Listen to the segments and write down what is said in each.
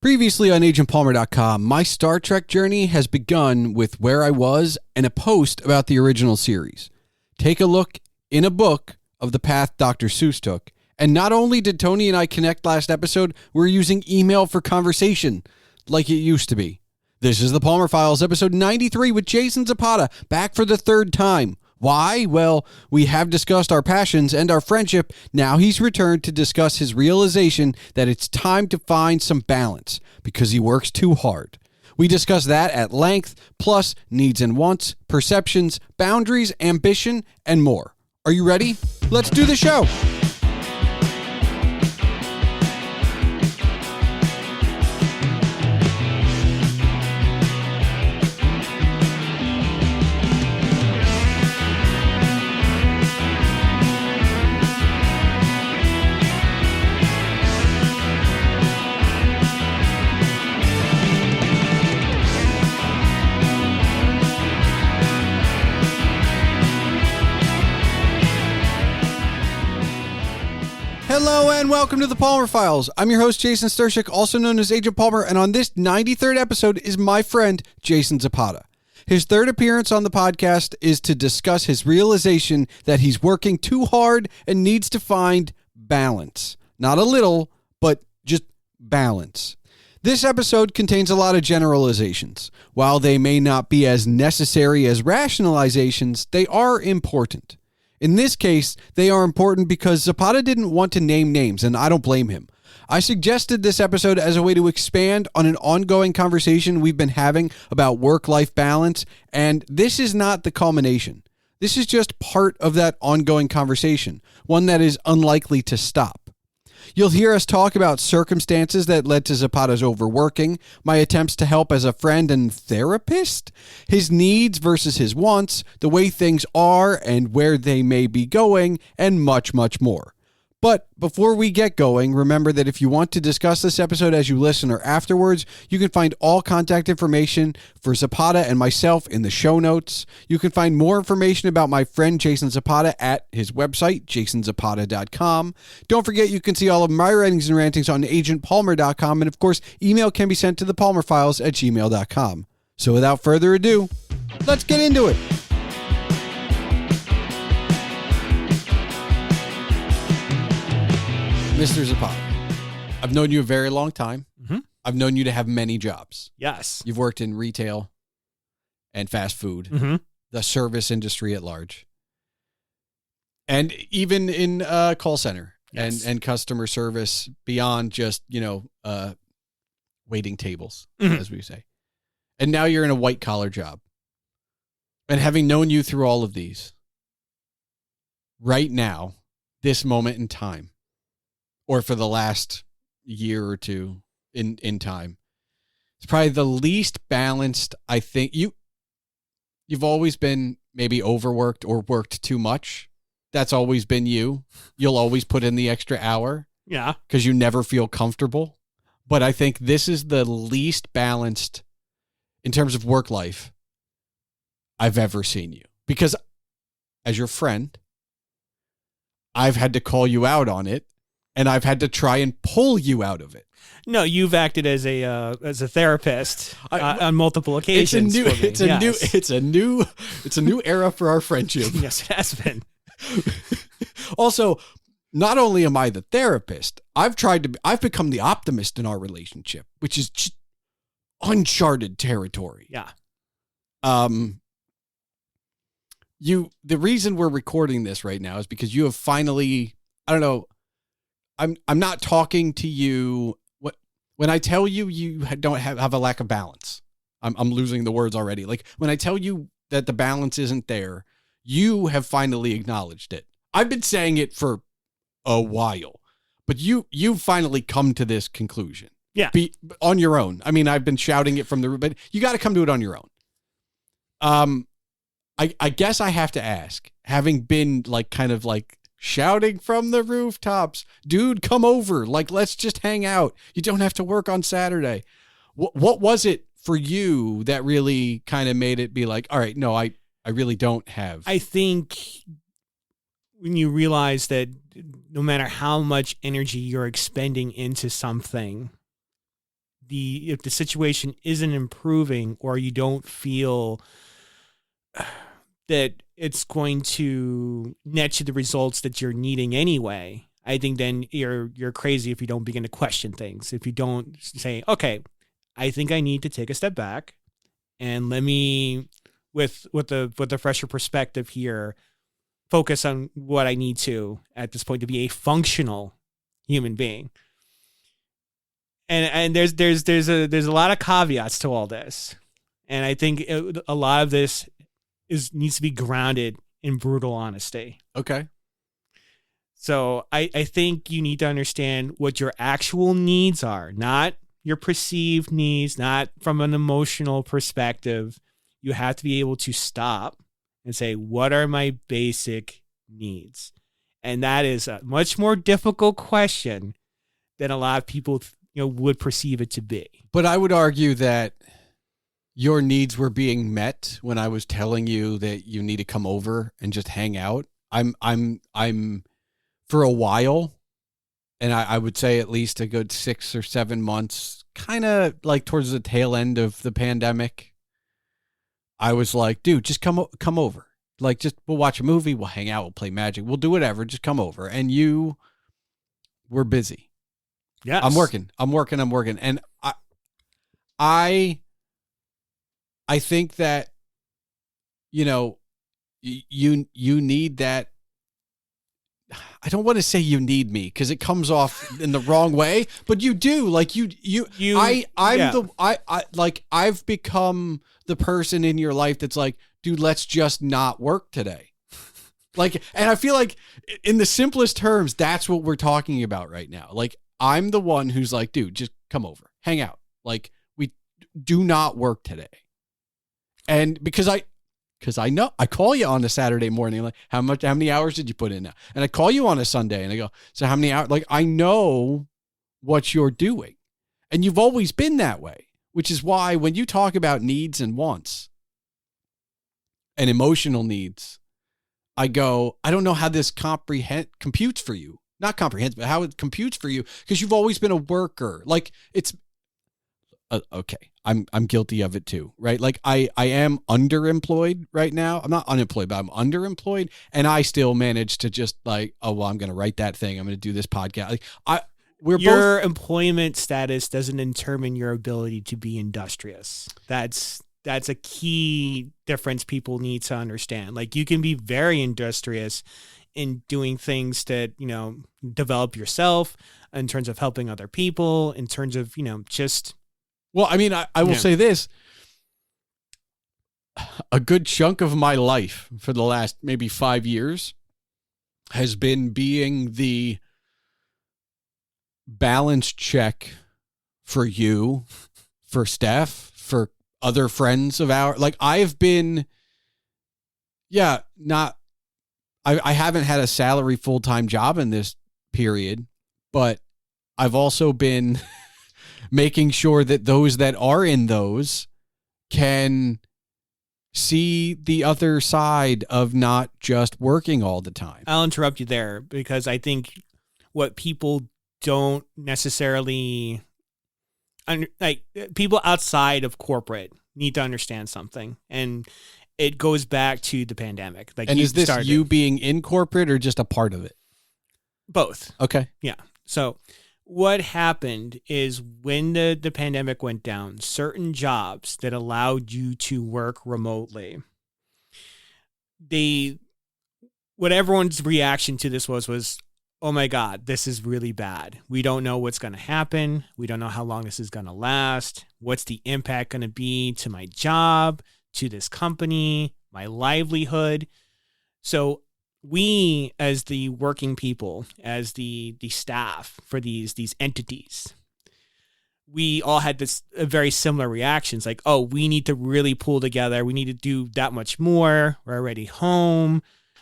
Previously on agentpalmer.com, my Star Trek journey has begun with where I was and a post about the original series. Take a look in a book of the path Dr. Seuss took. And not only did Tony and I connect last episode, we're using email for conversation like it used to be. This is the Palmer Files, episode 93 with Jason Zapata, back for the third time. Why? Well, we have discussed our passions and our friendship. Now he's returned to discuss his realization that it's time to find some balance because he works too hard. We discuss that at length, plus needs and wants, perceptions, boundaries, ambition, and more. Are you ready? Let's do the show. Hello and welcome to the Palmer Files. I'm your host, Jason Stershik, also known as Agent Palmer, and on this 93rd episode is my friend, Jason Zapata. His third appearance on the podcast is to discuss his realization that he's working too hard and needs to find balance. Not a little, but just balance. This episode contains a lot of generalizations. While they may not be as necessary as rationalizations, they are important. In this case, they are important because Zapata didn't want to name names, and I don't blame him. I suggested this episode as a way to expand on an ongoing conversation we've been having about work-life balance, and this is not the culmination. This is just part of that ongoing conversation, one that is unlikely to stop. You'll hear us talk about circumstances that led to Zapata's overworking, my attempts to help as a friend and therapist, his needs versus his wants, the way things are and where they may be going, and much, much more. But before we get going, remember that if you want to discuss this episode as you listen or afterwards, you can find all contact information for Zapata and myself in the show notes. You can find more information about my friend Jason Zapata at his website, jasonzapata.com. Don't forget you can see all of my writings and rantings on agentpalmer.com. And of course, email can be sent to thepalmerfiles@gmail.com. So without further ado, let's get into it. Mr. Zapata, I've known you a very long time. Mm-hmm. I've known you to have many jobs. Yes. You've worked in retail and fast food, the service industry at large, and even in call center and customer service beyond just, waiting tables, as we say. And now you're in a white collar job. And having known you through all of these, right now, this moment in time, or for the last year or two in time, it's probably the least balanced. I think you've always been maybe overworked or worked too much. That's always been you. You'll always put in the extra hour. Yeah. Because you never feel comfortable. But I think this is the least balanced in terms of work life I've ever seen you. Because as your friend, I've had to call you out on it. And I've had to try and pull you out of it. No, you've acted as a therapist on multiple occasions. It's a new era for our friendship. Yes, it has been. Also, not only am I the therapist, I've become the optimist in our relationship, which is just uncharted territory. Yeah. The reason we're recording this right now is because you have finally, I don't know. I'm not talking to you. When I tell you you don't have a lack of balance, I'm losing the words already. Like when I tell you that the balance isn't there, you have finally acknowledged it. I've been saying it for a while, but you've finally come to this conclusion. Yeah. On your own. I mean, I've been shouting it from the room, but you got to come to it on your own. I guess I have to ask, having been kind of shouting from the rooftops, dude, come over. Let's just hang out. You don't have to work on Saturday. What was it for you that really kind of made it be like, all right, no, I really don't have. I think when you realize that no matter how much energy you're expending into something, if the situation isn't improving, or you don't feel that it's going to net you the results that you're needing anyway, I think then you're crazy if you don't begin to question things. If you don't say, okay, I think I need to take a step back and let me, with a fresher perspective here, focus on what I need to at this point to be a functional human being. And there's a lot of caveats to all this, and I think a lot of this needs to be grounded in brutal honesty. Okay. So I think you need to understand what your actual needs are, not your perceived needs, not from an emotional perspective. You have to be able to stop and say, what are my basic needs? And that is a much more difficult question than a lot of people would perceive it to be. But I would argue that your needs were being met when I was telling you that you need to come over and just hang out. I'm for a while, and I would say at least a good 6 or 7 months, kind of like towards the tail end of the pandemic, I was like, dude, just come over. Like, just we'll watch a movie, we'll hang out, we'll play Magic, we'll do whatever, just come over. And you were busy. Yes. I'm working. And I think that, you need that. I don't want to say you need me because it comes off in the wrong way, but you do. Like I've become the person in your life that's like, dude, let's just not work today. Like, and I feel like in the simplest terms, that's what we're talking about right now. Like, I'm the one who's like, dude, just come over, hang out. Like, we do not work today. And because I know I call you on a Saturday morning, like, how many hours did you put in now? And I call you on a Sunday and I go, so how many hours? Like, I know what you're doing, and you've always been that way, which is why when you talk about needs and wants and emotional needs, I go, I don't know how this computes for you. Not comprehensive, but how it computes for you, because you've always been a worker. Like, it's okay. I'm guilty of it too, right? Like, I am underemployed right now. I'm not unemployed, but I'm underemployed, and I still manage to just like, oh well, I'm going to write that thing. I'm going to do this podcast. Like, your employment status doesn't determine your ability to be industrious. That's a key difference people need to understand. Like, you can be very industrious in doing things that, develop yourself in terms of helping other people, in terms of, just. Well, I mean, I will say this. A good chunk of my life for the last maybe 5 years has been being the balance check for you, for Steph, for other friends of ours. Like, I've been, I haven't had a salary full-time job in this period, but I've also been making sure that those that are in those can see the other side of not just working all the time. I'll interrupt you there because I think what people don't necessarily, like, people outside of corporate need to understand something, and it goes back to the pandemic. Like, and is this you being in corporate or just a part of it? Both. Okay. Yeah. So what happened is when the pandemic went down, certain jobs that allowed you to work remotely, what everyone's reaction to this was, oh my God, this is really bad. We don't know what's going to happen. We don't know how long this is going to last. What's the impact going to be to my job, to this company, my livelihood? So we, as the working people, as the staff for these entities, we all had very similar reactions. Like, oh, we need to really pull together. We need to do that much more. We're already home.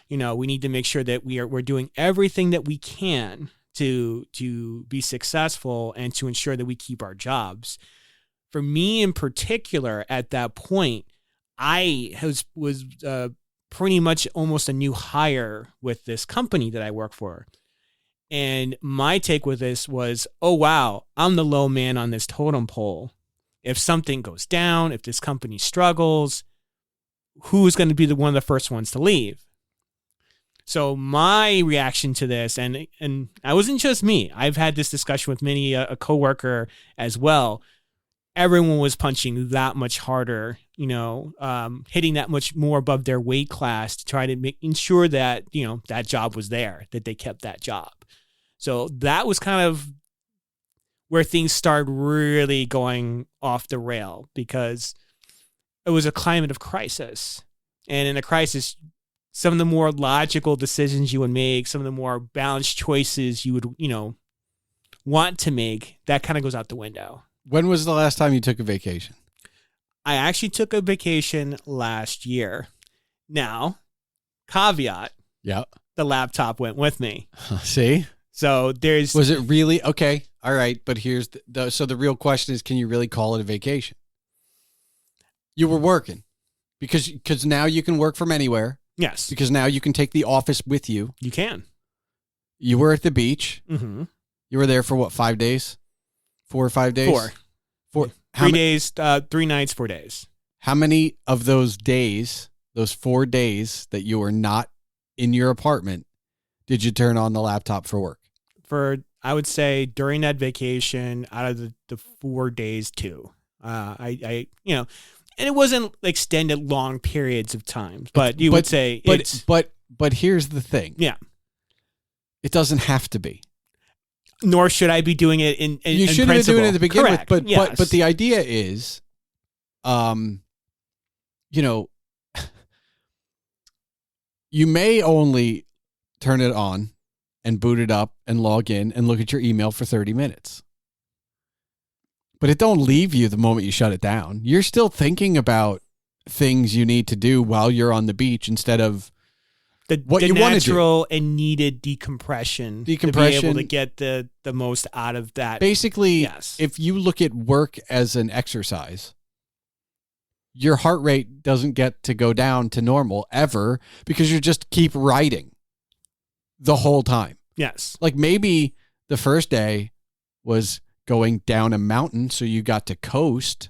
We need to make sure that we're doing everything that we can to be successful and to ensure that we keep our jobs. For me in particular, at that point, I was pretty much almost a new hire with this company that I work for. And my take with this was, oh, wow, I'm the low man on this totem pole. If something goes down, if this company struggles, who's going to be one of the first ones to leave? So my reaction to this, and I wasn't just me. I've had this discussion with many a coworker as well. Everyone was punching that much harder, hitting that much more above their weight class to try to ensure that, that job was there, that they kept that job. So that was kind of where things started really going off the rail, because it was a climate of crisis. And in a crisis, some of the more logical decisions you would make, some of the more balanced choices you would, want to make, that kind of goes out the window. When was the last time you took a vacation? I actually took a vacation last year. Now, caveat. Yeah. The laptop went with me. See? So Was it really? Okay. All right. But here's so the real question is, can you really call it a vacation? You were working because now you can work from anywhere. Yes. Because now you can take the office with you. You can. You were at the beach. Mm-hmm. You were there for what, 5 days? 4 or 5 days? 4. 3 days, 3 nights, 4 days. How many of those days, those 4 days that you were not in your apartment, did you turn on the laptop for work? I would say during that vacation, out of the 4 days, 2. And it wasn't extended long periods of time, but would say but here's the thing. Yeah. It doesn't have to be. Nor should I be doing it in you shouldn't be doing it to begin Correct. with, Yes. but the idea is, you may only turn it on and boot it up and log in and look at your email for 30 minutes. But it don't leave you the moment you shut it down. You're still thinking about things you need to do while you're on the beach instead of what you want to do. Natural and needed decompression to be able to get the most out of that. Basically, yes. If you look at work as an exercise, your heart rate doesn't get to go down to normal ever because you just keep riding the whole time. Yes. Like maybe the first day was going down a mountain, so you got to coast,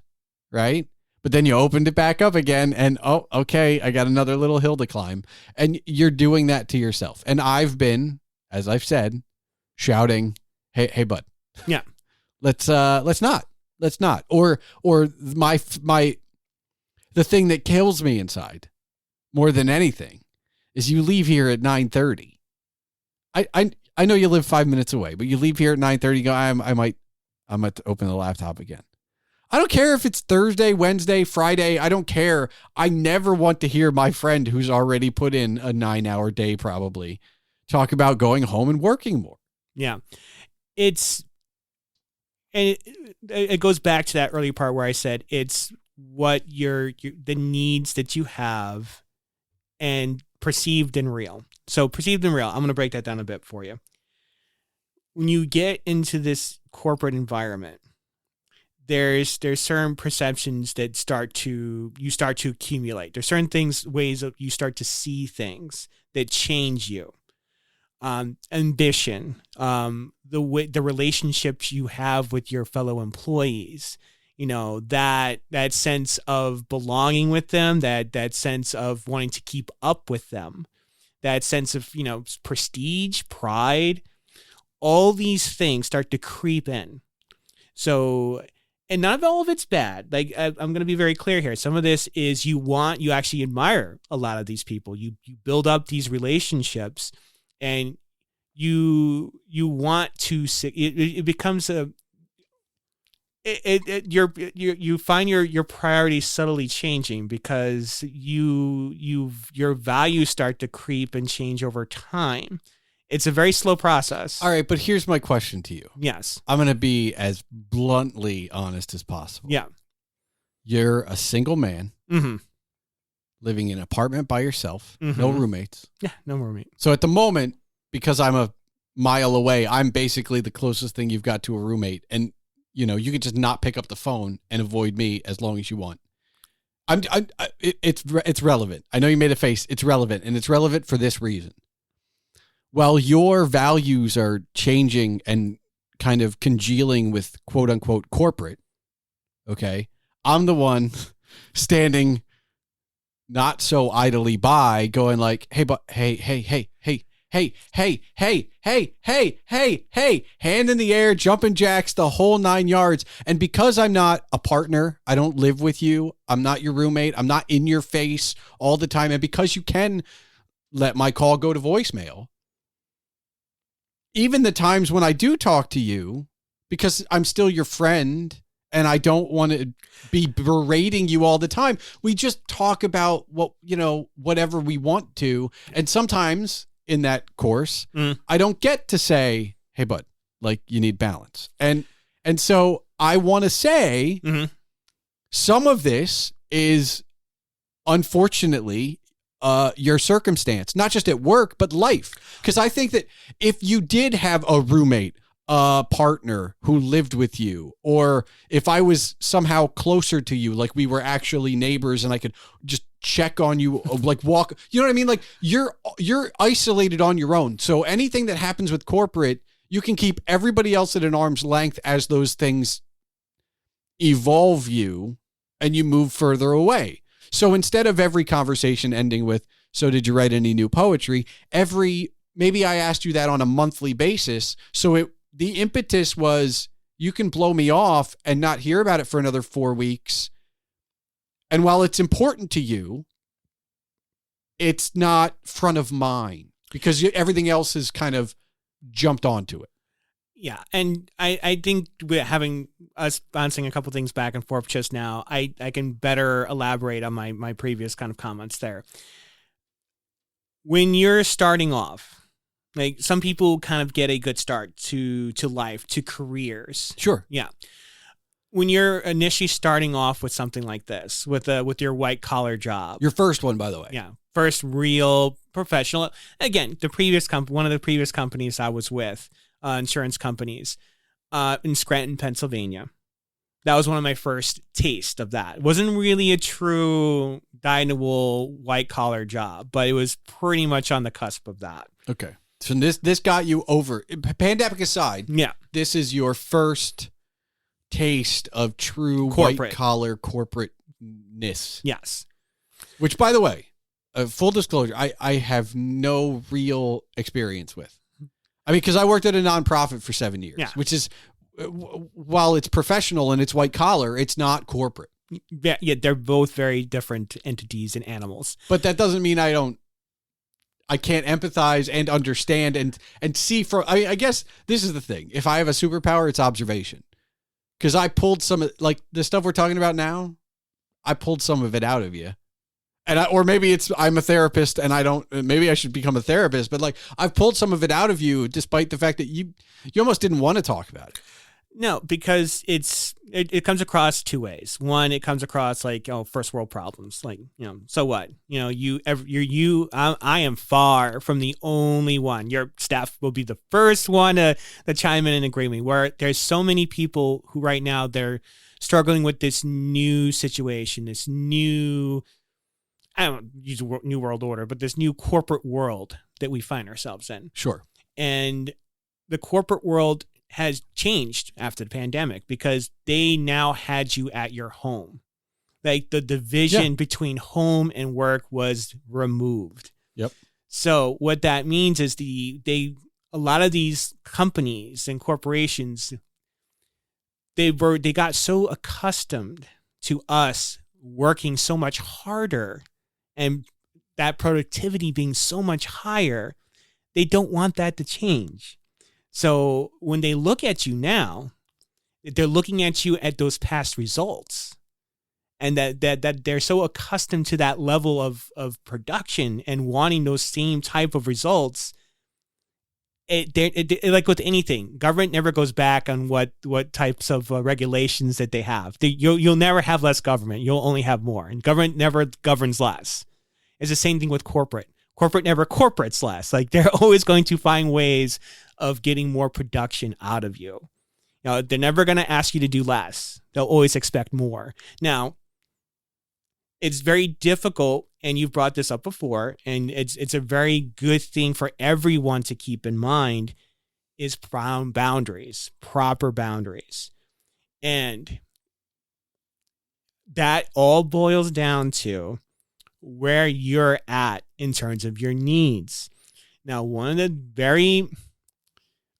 right? But then you opened it back up again and, oh, okay, I got another little hill to climb. And you're doing that to yourself. And I've been, as I've said, shouting, hey, bud. Yeah. Let's not. Or the thing that kills me inside more than anything is you leave here at 9:30. I know you live 5 minutes away, but you leave here at 9:30, you go, I might open the laptop again. I don't care if it's Thursday, Wednesday, Friday. I don't care. I never want to hear my friend who's already put in a 9-hour day probably talk about going home and working more. Yeah. It goes back to that early part where I said it's what the needs that you have and perceived and real. So perceived and real, I'm going to break that down a bit for you. When you get into this corporate environment, there's certain perceptions that you start to accumulate. There's certain ways that you start to see things that change you. Ambition, the relationships you have with your fellow employees, that sense of belonging with them, that sense of wanting to keep up with them, that sense of, prestige, pride, all these things start to creep in. So, and not all of it's bad. Like I'm going to be very clear here. Some of this is you actually admire a lot of these people. You build up these relationships, and you want to. It becomes you find your priorities subtly changing because your values start to creep and change over time. It's a very slow process. All right, but here's my question to you. Yes. I'm going to be as bluntly honest as possible. Yeah. You're a single man mm-hmm. living in an apartment by yourself, mm-hmm. no roommates. Yeah, no roommate. So at the moment, because I'm a mile away, I'm basically the closest thing you've got to a roommate. And, you could just not pick up the phone and avoid me as long as you want. It's relevant. I know you made a face. It's relevant, and it's relevant for this reason. while your values are changing and kind of congealing with quote unquote corporate, okay, I'm the one standing not so idly by going like, hey, hand in the air, jumping jacks, the whole 9 yards. And because I'm not a partner, I don't live with you, I'm not your roommate, I'm not in your face all the time. And because you can let my call go to voicemail, even the times when I do talk to you, because I'm still your friend and I don't want to be berating you all the time, we just talk about whatever we want to. And sometimes in that course, I don't get to say, hey, bud, like, you need balance. And so I want to say some of this is unfortunately your circumstance, not just at work, but life. Because I think that if you did have a roommate, a partner who lived with you, or if I was somehow closer to you, like we were actually neighbors and I could just check on you, like walk, you know what I mean? Like you're isolated on your own. So anything that happens with corporate, you can keep everybody else at an arm's length as those things evolve you and you move further away. So instead of every conversation ending with, so did you write any new poetry? Maybe I asked you that on a monthly basis. So the impetus was, you can blow me off and not hear about it for another 4 weeks. And while it's important to you, it's not front of mind because everything else has kind of jumped onto it. Yeah. And I think having us bouncing a couple things back and forth just now, I can better elaborate on my previous kind of comments there. When you're starting off, like some people kind of get a good start to life, to careers. Sure. Yeah. When you're initially starting off with something like this, with your white collar job, your first one, by the way. Yeah. First real professional. Again, one of the previous companies I was with, insurance companies, in Scranton, Pennsylvania. That was one of my first taste of that. It wasn't really a true dyed-in-the-wool white collar job, but it was pretty much on the cusp of that. Okay. So this got you over, pandemic aside. Yeah. This is your first taste of true white collar corporateness. Yes. Which, by the way, full disclosure, I have no real experience with. I mean, because I worked at a nonprofit for 7 years, which is, while it's professional and it's white collar, it's not corporate. Yeah, they're both very different entities and animals. But that doesn't mean I can't empathize and understand and see from, I guess this is the thing. If I have a superpower, it's observation. Because I pulled some of, like, the stuff we're talking about now, I pulled some of it out of you. Or maybe I'm a therapist and maybe I should become a therapist, but like I've pulled some of it out of you despite the fact that you almost didn't want to talk about it. No, because it comes across two ways. One, it comes across like, first world problems. Like, so what? I am far from the only one. Your staff will be the first one to chime in and agree with me, where there's so many people who right now they're struggling with this new situation, this new, I don't use new world order, but this new corporate world that we find ourselves in. Sure. And the corporate world has changed after the pandemic because they now had you at your home. Like the division between home and work was removed. Yep. So what that means is a lot of these companies and corporations, they got so accustomed to us working so much harder and that productivity being so much higher, they don't want that to change. So when they look at you now, they're looking at you at those past results, and that they're so accustomed to that level of production and wanting those same type of results. It like with anything, government never goes back on what types of regulations that they have. You'll never have less government. You'll only have more, and government never governs less. It's the same thing with corporate. Corporate never corporates less. Like they're always going to find ways of getting more production out of you. They're never going to ask you to do less. They'll always expect more. Now, it's very difficult and you've brought this up before, and it's a very good thing for everyone to keep in mind, is boundaries, proper boundaries. And that all boils down to where you're at in terms of your needs. Now, one of the very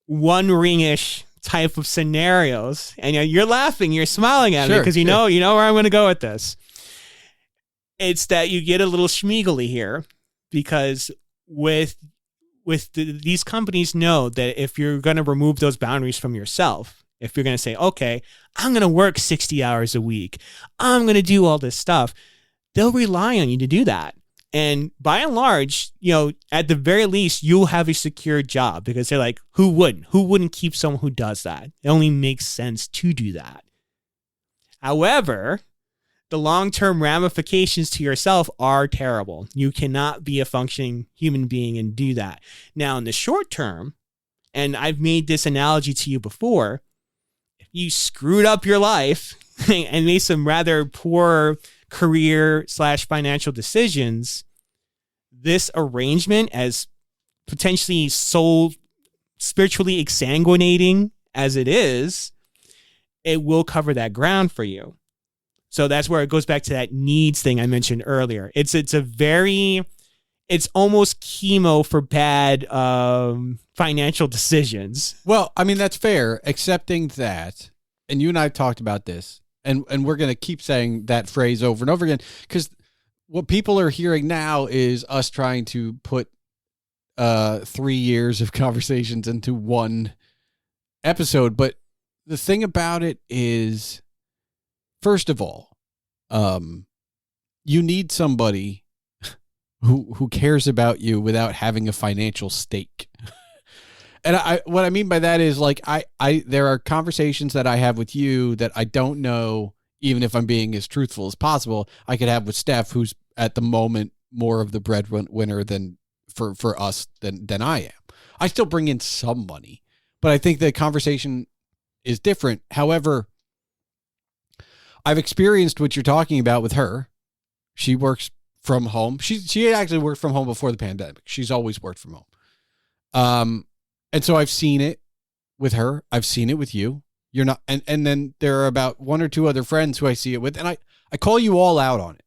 One Ring-ish type of scenarios, and you're laughing, you're smiling at me because you know where I'm going to go with this. It's that you get a little schmeagly here, because these companies know that if you're going to remove those boundaries from yourself, if you're going to say, okay, I'm going to work 60 hours a week, I'm going to do all this stuff, they'll rely on you to do that. And by and large, at the very least, you'll have a secure job, because they're like, who wouldn't? Who wouldn't keep someone who does that? It only makes sense to do that. However, the long-term ramifications to yourself are terrible. You cannot be a functioning human being and do that. Now, in the short term, and I've made this analogy to you before, if you screwed up your life and made some rather poor career/financial decisions, this arrangement, as potentially so spiritually exsanguinating as it is, it will cover that ground for you. So that's where it goes back to that needs thing I mentioned earlier. It's almost chemo for bad financial decisions. Well, I mean, that's fair, accepting that, and you and I have talked about this, and we're going to keep saying that phrase over and over again, because what people are hearing now is us trying to put 3 years of conversations into one episode. But the thing about it is, first of all, you need somebody who cares about you without having a financial stake. And what I mean by that is, like, there are conversations that I have with you that I don't know, even if I'm being as truthful as possible, I could have with Steph, who's at the moment more of the breadwinner than for us than I am. I still bring in some money, but I think the conversation is different. However, I've experienced what you're talking about with her. She works from home. She actually worked from home before the pandemic. She's always worked from home. And so I've seen it with her. I've seen it with you. You're not, and then there are about one or two other friends who I see it with, and I call you all out on it.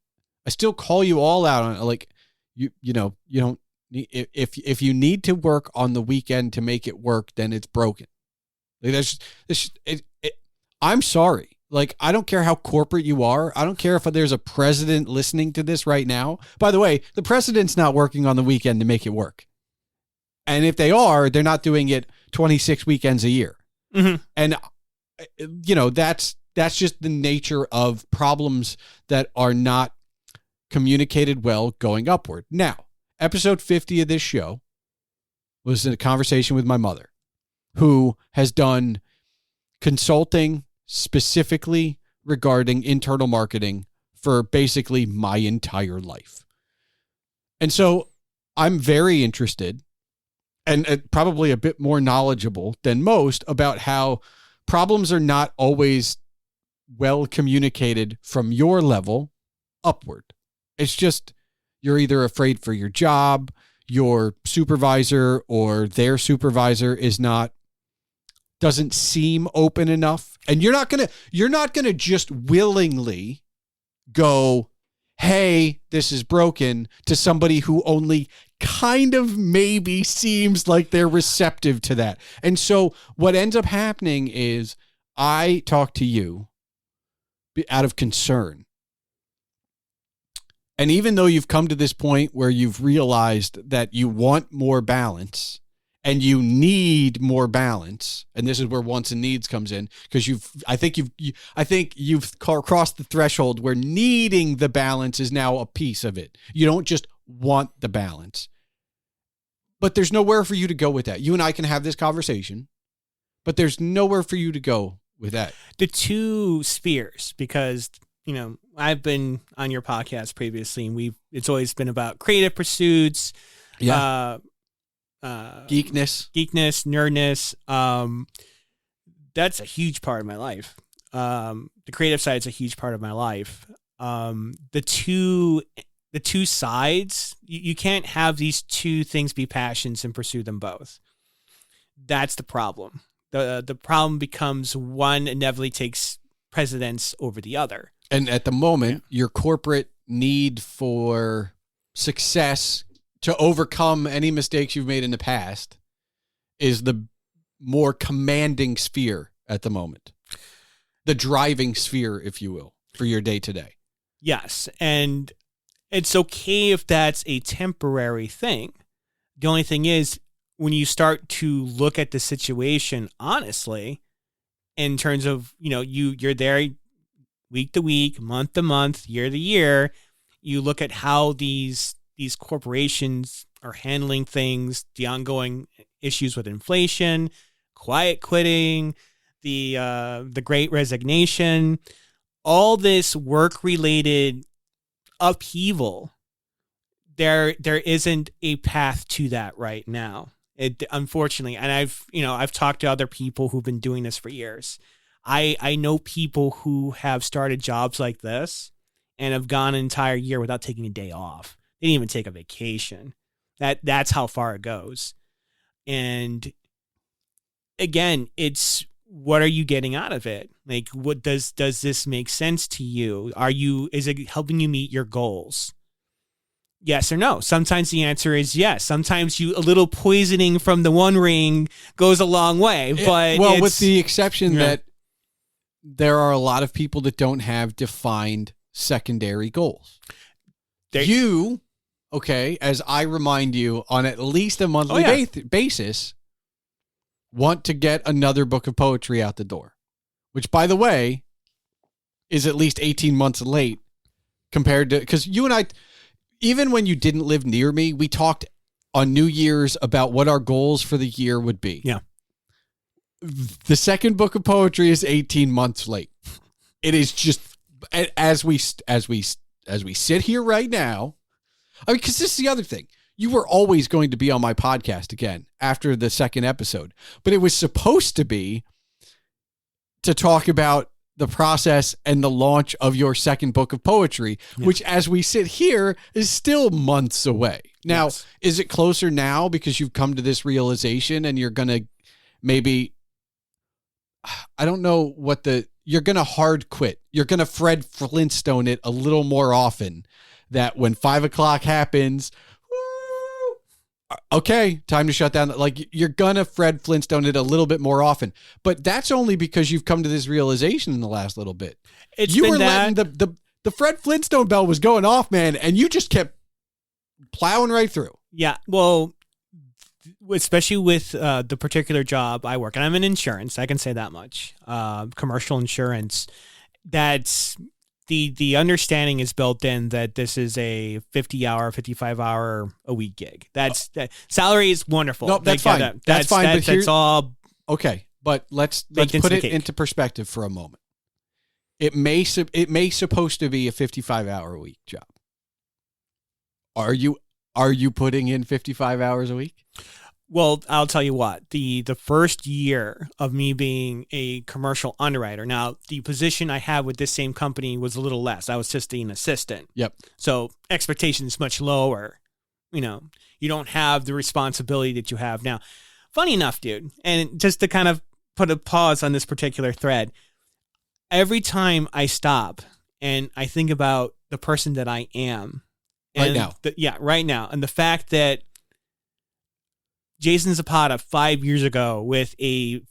I still call you all out on it. Like, you don't need, if you need to work on the weekend to make it work, then it's broken. Like, I'm sorry. Like, I don't care how corporate you are. I don't care if there's a president listening to this right now. By the way, the president's not working on the weekend to make it work. And if they are, they're not doing it 26 weekends a year. Mm-hmm. And, that's just the nature of problems that are not communicated well going upward. Now, episode 50 of this show was a conversation with my mother, who has done consulting specifically regarding internal marketing for basically my entire life. And so I'm very interested and probably a bit more knowledgeable than most about how problems are not always well communicated from your level upward. It's just, you're either afraid for your job, your supervisor or their supervisor doesn't seem open enough. And you're not going to just willingly go, hey, this is broken, to somebody who only kind of maybe seems like they're receptive to that. And so what ends up happening is I talk to you out of concern. And even though you've come to this point where you've realized that you want more balance and you need more balance, and this is where wants and needs comes in, because I think you've crossed the threshold where needing the balance is now a piece of it. You don't just want the balance. But there's nowhere for you to go with that. You and I can have this conversation, but there's nowhere for you to go with that. The two spheres, because I've been on your podcast previously, and it's always been about creative pursuits, geekness, nerdness. That's a huge part of my life. The creative side is a huge part of my life. The two the two sides. You can't have these two things be passions and pursue them both. That's the problem. The problem becomes one inevitably takes precedence over the other. And at the moment, your corporate need for success to overcome any mistakes you've made in the past is the more commanding sphere at the moment. The driving sphere, if you will, for your day to day. Yes. And it's okay if that's a temporary thing. The only thing is, when you start to look at the situation honestly, in terms of, you're there week to week, month to month, year to year, you look at how these corporations are handling things, the ongoing issues with inflation, quiet quitting, the great resignation, all this work-related upheaval, there isn't a path to that right now. It, unfortunately, and I've talked to other people who've been doing this for years. I know people who have started jobs like this and have gone an entire year without taking a day off. They didn't even take a vacation. That's how far it goes. And again, it's, what are you getting out of it? Like, what does this make sense to you? Is it helping you meet your goals? Yes or no? Sometimes the answer is yes. Sometimes a little poisoning from the One Ring goes a long way. But with the exception that there are a lot of people that don't have defined secondary goals. As I remind you on at least a monthly basis, want to get another book of poetry out the door, which, by the way, is at least 18 months late compared to, because you and I, even when you didn't live near me, we talked on New Year's about what our goals for the year would be. Yeah. The second book of poetry is 18 months late. It is just, as we sit here right now. I mean, because this is the other thing. You were always going to be on my podcast again after the second episode, but it was supposed to be to talk about the process and the launch of your second book of poetry, which, as we sit here, is still months away. Now, Is it closer now because you've come to this realization and you're going to maybe, I don't know you're going to hard quit. You're going to Fred Flintstone it a little more often, that when 5 o'clock happens, okay, time to shut down. Like, you're going to Fred Flintstone it a little bit more often. But that's only because you've come to this realization in the last little bit. Letting the Fred Flintstone bell was going off, man, and you just kept plowing right through. Yeah, well, especially with the particular job I work, and I'm in insurance, I can say that much, commercial insurance, that's the understanding is built in that this is a 50-hour, 55-hour a week gig. That salary is wonderful. No, that's fine. That's fine. That's all okay. But let's put it into perspective for a moment. It may supposed to be a 55-hour a week job. Are you putting in 55 hours a week? Well, I'll tell you what, the first year of me being a commercial underwriter, now the position I had with this same company was a little less. I was just an assistant. Yep. So expectations much lower. You don't have the responsibility that you have now. Funny enough, dude, and just to kind of put a pause on this particular thread, every time I stop and I think about the person that I am. Right now. Right now. And the fact that Jason Zapata 5 years ago with a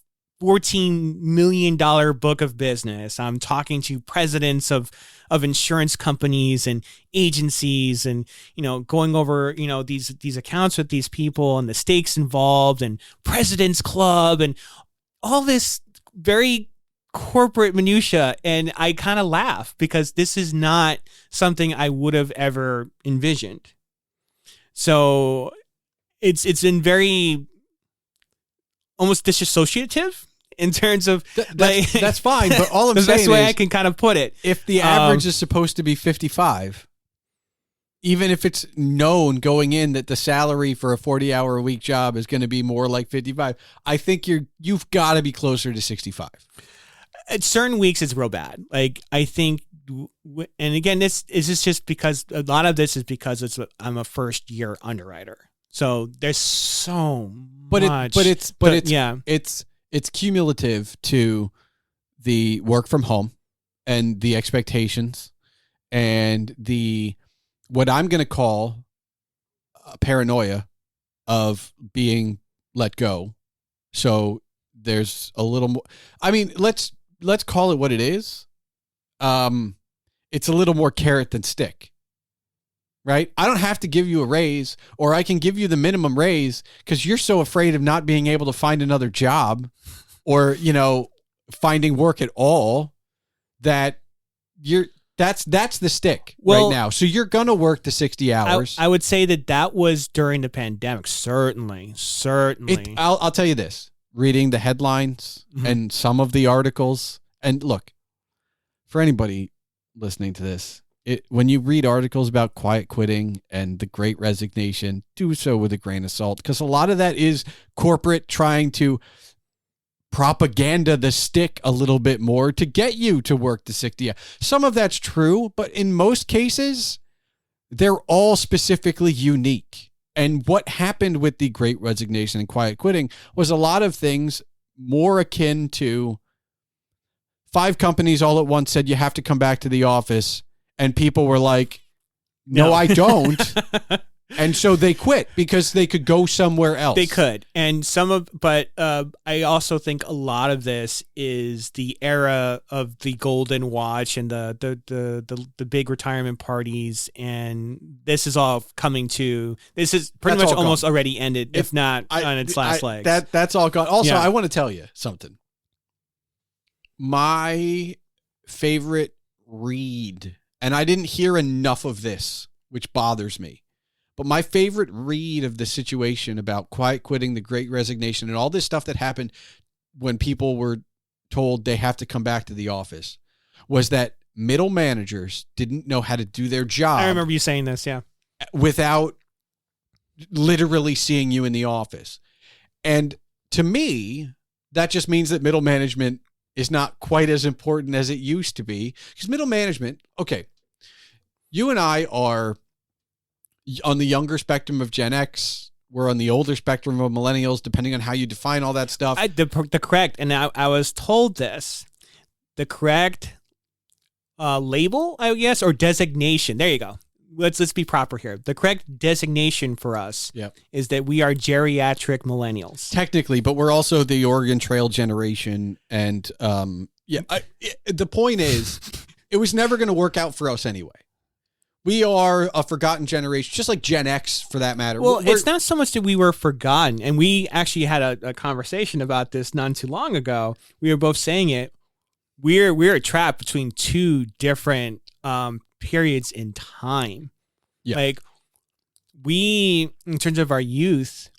$14 million book of business. I'm talking to presidents of insurance companies and agencies and, going over, these accounts with these people and the stakes involved and President's Club and all this very corporate minutia. And I kind of laugh because this is not something I would have ever envisioned. So it's been very almost disassociative in terms of that's fine. But all I'm the saying best way is, I can kind of put it, if the average is supposed to be 55, even if it's known going in that the salary for a 40-hour a week job is going to be more like 55, I think you've got to be closer to 65. At certain weeks, it's real bad. Like, I think And again, this is just because a lot of this is because I'm a first year underwriter. So there's so much. It's cumulative to the work from home and the expectations and what I'm going to call paranoia of being let go. So there's a little more. I mean, let's call it what it is. It's a little more carrot than stick, right? I don't have to give you a raise, or I can give you the minimum raise because you're so afraid of not being able to find another job or, finding work at all that that's the stick right now. So you're going to work the 60 hours. I would say that was during the pandemic. Certainly. I'll tell you this, reading the headlines and some of the articles, and look, for anybody listening to this, when you read articles about quiet quitting and the Great Resignation, do so with a grain of salt, because a lot of that is corporate trying to propaganda the stick a little bit more to get you to work the 60 hours. Some of that's true, but in most cases, they're all specifically unique. And what happened with the Great Resignation and quiet quitting was a lot of things more akin to 5 companies all at once said you have to come back to the office, and people were like, no. I don't. And so they quit because they could go somewhere else. They could. And but I also think a lot of this is the era of the golden watch and the big retirement parties. And this is all this is pretty much almost already ended, if not on its last legs. That's all gone. Also, I want to tell you something. My favorite read, and I didn't hear enough of this, which bothers me, but my favorite read of the situation about quiet quitting, the Great Resignation, and all this stuff that happened when people were told they have to come back to the office was that middle managers didn't know how to do their job. I remember you saying this, yeah. Without literally seeing you in the office. And to me, that just means that middle management is not quite as important as it used to be. Because middle management, okay, you and I are on the younger spectrum of Gen X. We're on the older spectrum of millennials, depending on how you define all that stuff. The correct, and I was told this, the correct label, I guess, or designation. There you go. Let's be proper here. The correct designation for us is that we are geriatric millennials. Technically, but we're also the Oregon Trail generation. And the point is, it was never going to work out for us anyway. We are a forgotten generation, just like Gen X for that matter. Well, it's not so much that we were forgotten. And we actually had a conversation about this not too long ago. We were both saying it. We're trapped between two different periods in time. Yeah. Like we, in terms of our youth,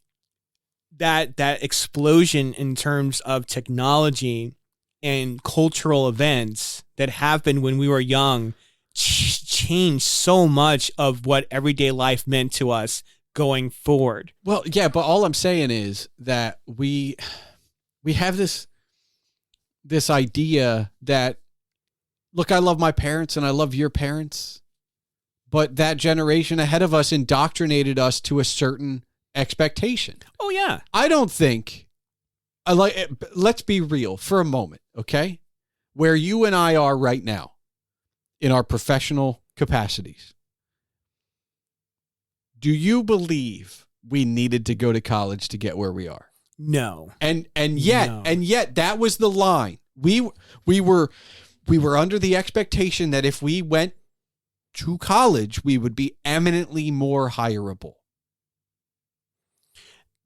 that explosion in terms of technology and cultural events that happened when we were young changed so much of what everyday life meant to us going forward. Well, yeah, but all I'm saying is that we have this idea that, look, I love my parents and I love your parents, but that generation ahead of us indoctrinated us to a certain expectation. Oh, yeah. I don't think, let's be real for a moment, okay? Where you and I are right now in our professional capacities, do you believe we needed to go to college to get where we are? No. And yet that was the line. We were under the expectation that if we went to college, we would be eminently more hireable.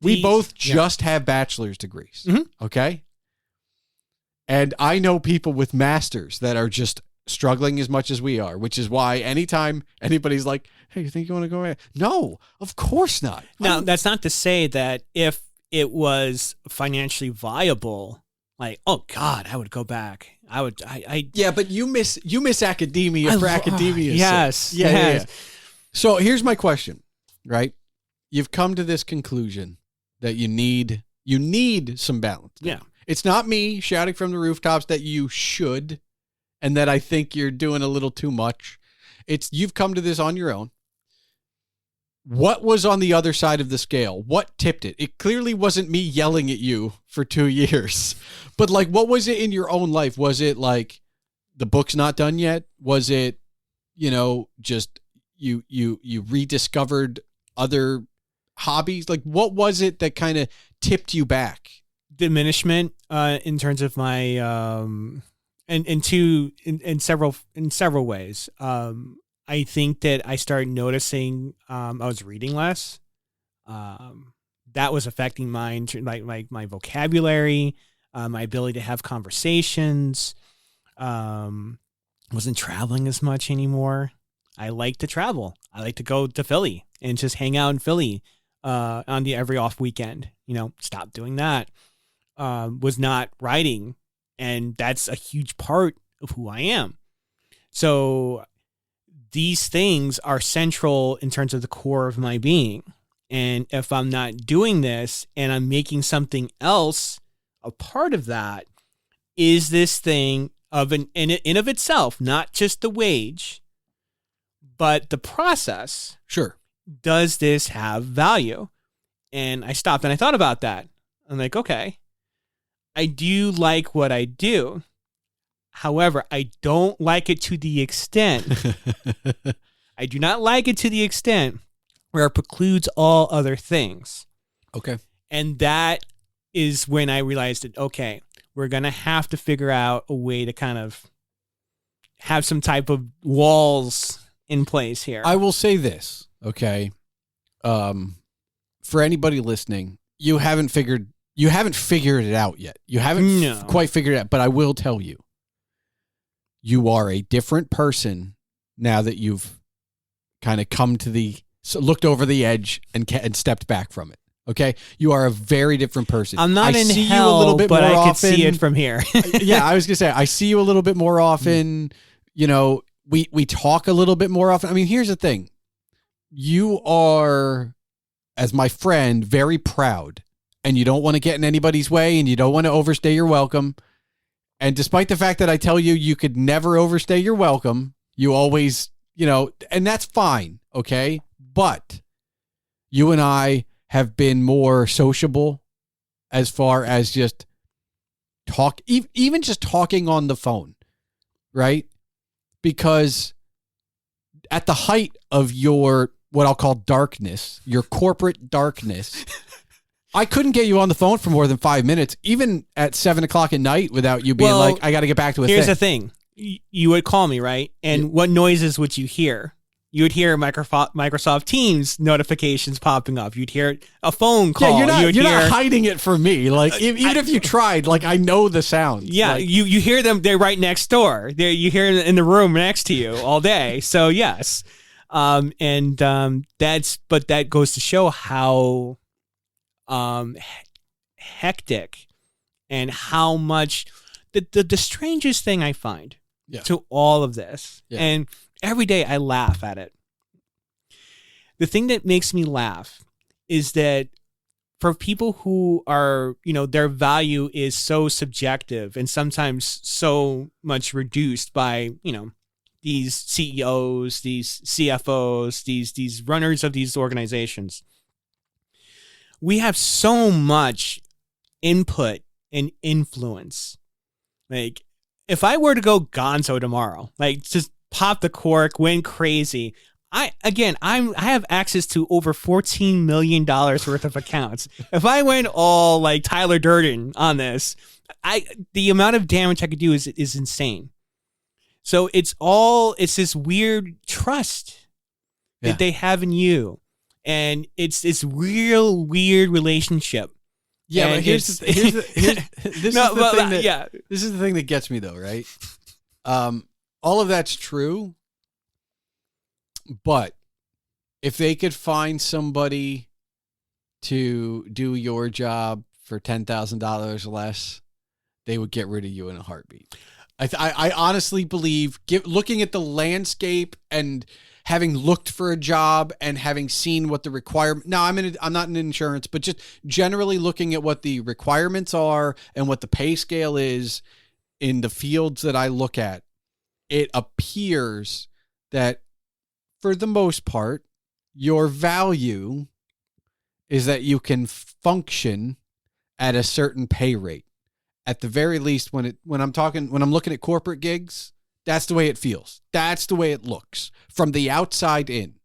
We both just have bachelor's degrees. Mm-hmm. Okay. And I know people with masters that are just struggling as much as we are, which is why anytime anybody's like, hey, you think you want to go away? No, of course not. Now, that's not to say that if it was financially viable, like, oh God, I would go back. Yeah, but you miss academia for academia's sake. Yes. Yeah. So here's my question, right? You've come to this conclusion that you need some balance. Yeah. It's not me shouting from the rooftops that you should and that I think you're doing a little too much. You've come to this on your own. What was on the other side of the scale? What tipped it? It clearly wasn't me yelling at you for 2 years, but like, what was it in your own life? Was it like the book's not done yet? Was it, just you rediscovered other hobbies? Like, what was it that kind of tipped you back? Diminishment in terms of my in several ways. I think that I started noticing I was reading less. That was affecting my vocabulary, my ability to have conversations. Wasn't traveling as much anymore. I like to travel. I like to go to Philly and just hang out in Philly on the every off weekend. Stop doing that. Was not writing, and that's a huge part of who I am. So these things are central in terms of the core of my being. And if I'm not doing this and I'm making something else a part of that, is this thing of in of itself, not just the wage, but the process. Sure. Does this have value? And I stopped and I thought about that. I'm like, okay, I do like what I do. However, I don't like it to the extent. I do not like it to the extent where it precludes all other things. Okay. And that is when I realized that, okay, we're going to have to figure out a way to kind of have some type of walls in place here. I will say this, okay? For anybody listening, you haven't figured it out yet. You haven't quite figured it out, but I will tell you. You are a different person now that you've kind of looked over the edge and stepped back from it. Okay, you are a very different person. I'm not in hell, a little bit but more I could see it from here. Yeah, I was gonna say I see you a little bit more often. We talk a little bit more often. I mean, here's the thing: you are, as my friend, very proud, and you don't want to get in anybody's way, and you don't want to overstay your welcome. And despite the fact that I tell you could never overstay your welcome, you always, and that's fine, okay? But you and I have been more sociable as far as just even just talking on the phone, right? Because at the height of your, what I'll call darkness, your corporate darkness, I couldn't get you on the phone for more than 5 minutes, even at 7:00 at night, without you being like, I got to get back to a thing. Here's the thing. You would call me, right? And what noises would you hear? You would hear Microsoft Teams notifications popping up. You'd hear a phone call. Yeah, you're not hiding it from me. Like, even if you tried, like, I know the sound. Yeah, like, you hear them. They're right next door. You hear them in the room next to you all day. So, yes. But that goes to show how hectic and how much the strangest thing I find to all of this, and every day I laugh at it. The thing that makes me laugh is that for people who are, their value is so subjective and sometimes so much reduced by, these CEOs, these CFOs, these runners of these organizations. We have so much input and influence. Like, if I were to go gonzo tomorrow, like just pop the cork, went crazy, I have access to over $14 million worth of accounts. If I went all like Tyler Durden on this, the amount of damage I could do is insane. So it's this weird trust that they have in you. And it's this real weird relationship. Yeah, and but this is the thing that gets me though, right? All of that's true, but if they could find somebody to do your job for $10,000 less, they would get rid of you in a heartbeat. I honestly believe, looking at the landscape and having looked for a job and having seen what the requirement. Now I'm not in insurance, but just generally looking at what the requirements are and what the pay scale is in the fields that I look at, it appears that for the most part, your value is that you can function at a certain pay rate. At the very least, when I'm looking at corporate gigs, that's the way it feels. That's the way it looks from the outside in.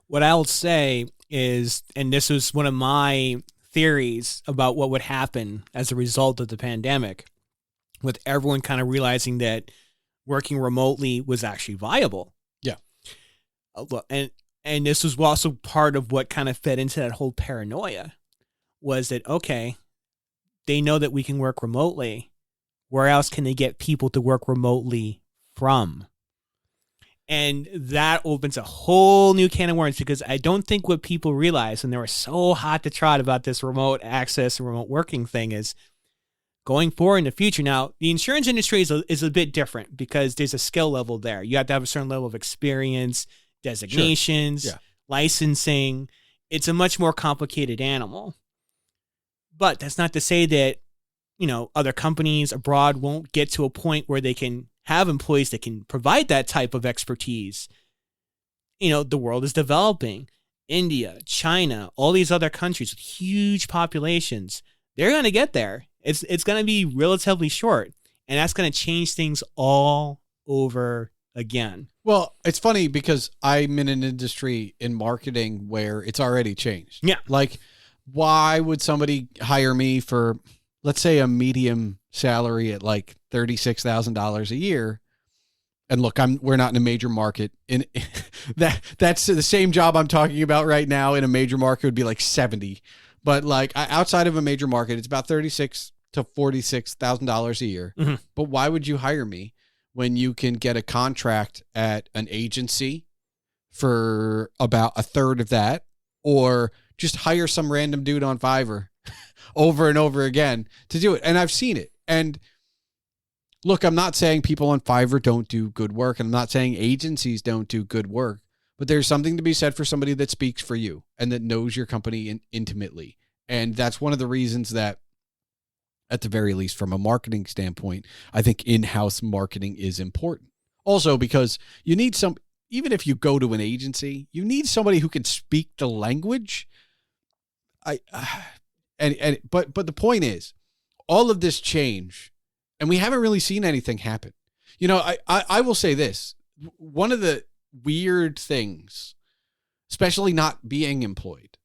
What I'll say is, and this was one of my theories about what would happen as a result of the pandemic, with everyone kind of realizing that working remotely was actually viable. Yeah. And this was also part of what kind of fed into that whole paranoia, was that, okay, they know that we can work remotely. Where else can they get people to work remotely from? And that opens a whole new can of worms, because I don't think what people realize, and they were so hot to trot about this remote access and remote working thing, is going forward in the future. Now, the insurance industry is a bit different because there's a skill level there. You have to have a certain level of experience, designations, Sure. Yeah. licensing. It's a much more complicated animal. But that's not to say that, other companies abroad won't get to a point where they can have employees that can provide that type of expertise. The world is developing. India, China, all these other countries with huge populations, they're going to get there. It's going to be relatively short, and that's going to change things all over again. Well, it's funny because I'm in an industry in marketing where it's already changed. Yeah. Like, why would somebody hire me for, let's say, a medium salary at like $36,000 a year? And look, we're not in a major market. In that's the same job I'm talking about right now in a major market would be like 70. But like outside of a major market, it's about $36,000 to $46,000 a year. Mm-hmm. But why would you hire me when you can get a contract at an agency for about a third of that, or just hire some random dude on Fiverr over and over again to do it? And I've seen it. And look, I'm not saying people on Fiverr don't do good work, and I'm not saying agencies don't do good work, but there's something to be said for somebody that speaks for you and that knows your company intimately. And that's one of the reasons that, at the very least, from a marketing standpoint, I think in-house marketing is important. Also, because you need even if you go to an agency, you need somebody who can speak the language. But the point is, all of this change, and we haven't really seen anything happen. I will say this. One of the weird things, especially not being employed,